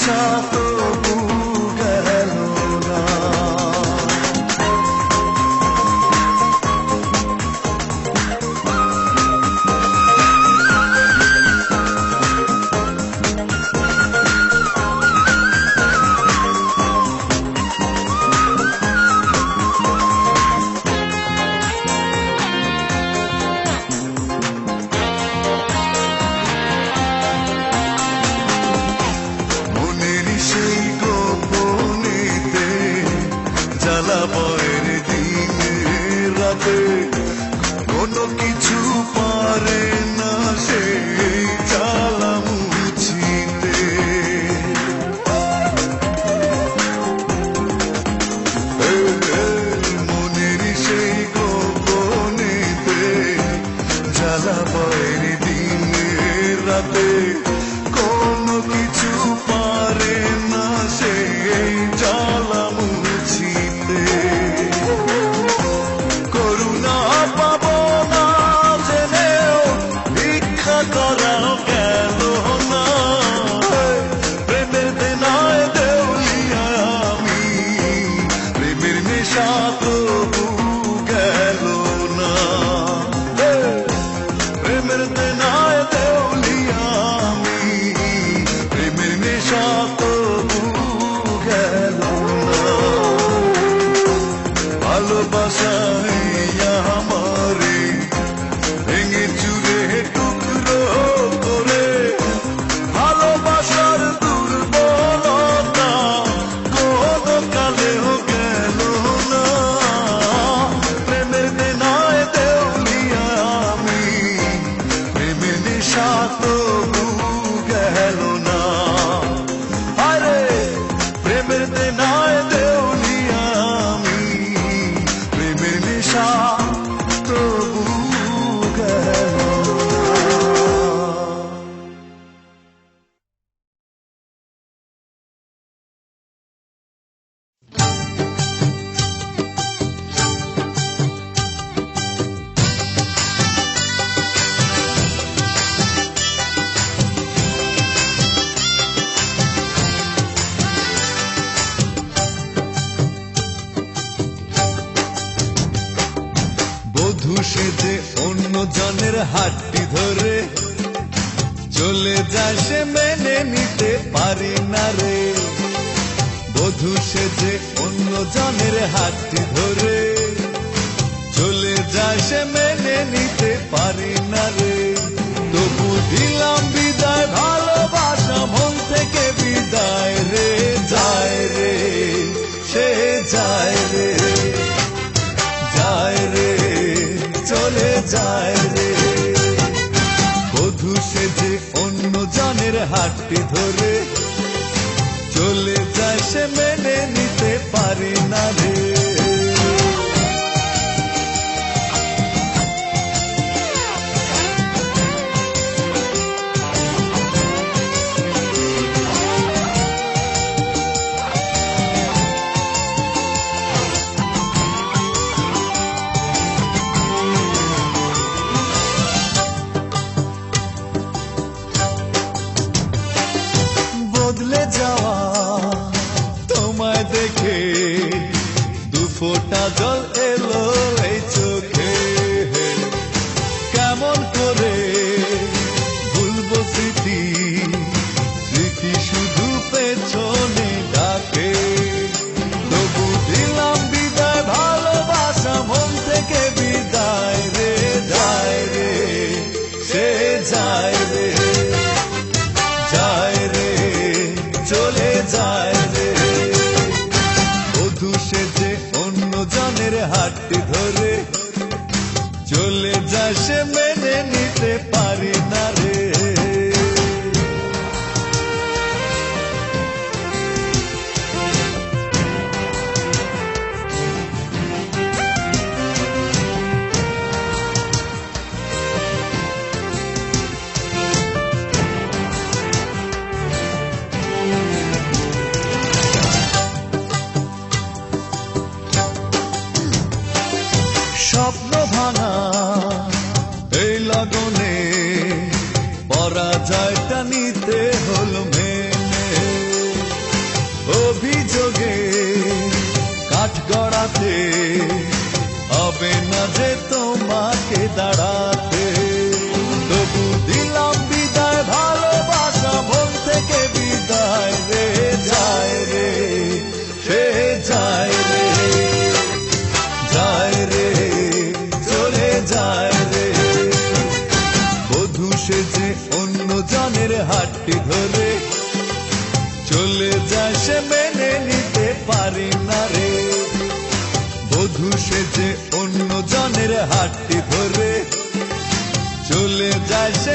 নেশা তবু গেল না। কোনো কিছু পারে না সে জ্বালা মুছিতে, মনের সেই গোপনেতে জ্বালা বয়ের দিনে রাতে কোনো কিছু পারে না সে জ্বালা মুছিতে। ভালোবাসায় আমারে ভেঙে চুরে টুকরো করে, ভালোবাসার দুর্বলতা কোনো কালেও গেল না। প্রেমের দেনায় দেউলিয়া আমি, প্রেমের নেশা তবু গেল না। আরে প্রেমের দেনায় দেউলিয়া আমি, প্রেমের নেশা তবু গেল বধূ সেজে অন্য জনের হাতটি ধরে চলে যায় সে মেনে নিতে পারি না রে। বধূ সেজে অন্য জনের হাতটি ধরে চলে যায় সে মেনে নিতে পারি না রে। তবু দিলাম বিদায়, ভালোবাসা মন থেকে বিদায় রে। যায় রে সে যায় রে, যায় রে চলে যায় রে। বধূ সেজে অন্য জনের হাতটি ধরে চলে যায় সে মেনে নিতে পারি না রে। বদলে যাওয়া তোমায় দেখে দুফোঁটা জল এলো এই চোখে। কেমন করে ভুলবো স্মৃতি, স্মৃতি শুধু পেছনে ডাকে। তবু দিলাম বিদায়, ভালোবাসা মন থেকে বিদায় রে। যায় রে সে যায় রে, যায় রে চলে যায় রে। বধূ সেজে অন্য জনের হাতটি ধরে চলে যায় সে মেনে নিতে পারি না রে। স্বপ্ন ভাঙা এই লগনে পরাজয়টা নিতে হলো মেনে। অভিযোগে কাঠ গড়াতে হবে না যে তোমাকে দাঁড়াতে। তবু দিলাম বিদায়, ভালোবাসা মন থেকে বিদায় রে, যায় রে সে যায় রে, যায় রে চলে যায় রে। বধূ সেজে অন্য জনের হাতটি ধরে চলে যায় সে মেনে নিতে পারি না রে। বধূ সেজে অন্য জনের হাতটি ধরে চলে যায় সে